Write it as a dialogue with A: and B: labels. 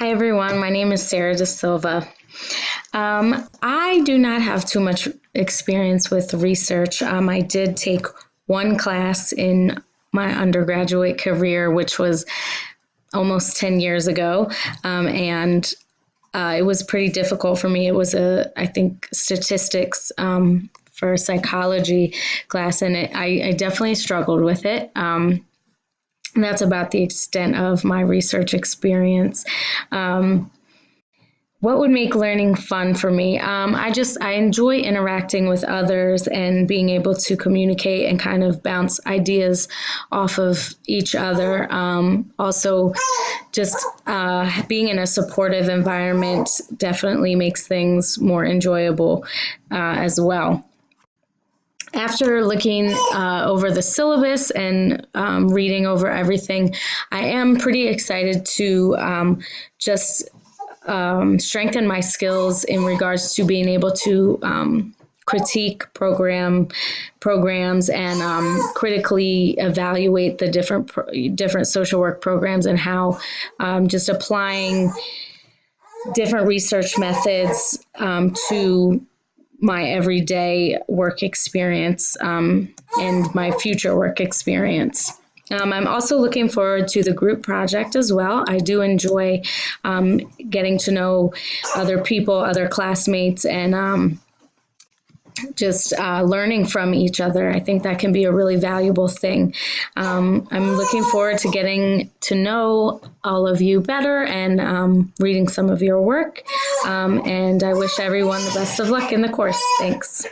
A: Hi, everyone. My name is Sarah Da Silva. I do not have too much experience with research. I did take one class in my undergraduate career, which was almost 10 years ago. And it was pretty difficult for me. It was I think, statistics for a psychology class, and I definitely struggled with it. And that's about the extent of my research experience. Um, what would make learning fun for me? I enjoy interacting with others and being able to communicate and kind of bounce ideas off of each other. Also, just being in a supportive environment definitely makes things more enjoyable as well. After looking over the syllabus and reading over everything, I am pretty excited to just strengthen my skills in regards to being able to critique programs and critically evaluate the different social work programs and how just applying different research methods to my everyday work experience and my future work experience. I'm also looking forward to the group project as well. I do enjoy getting to know other people, other classmates, and just learning from each other. I think that can be a really valuable thing. I'm looking forward to getting to know all of you better and reading some of your work. And I wish everyone the best of luck in the course. Thanks.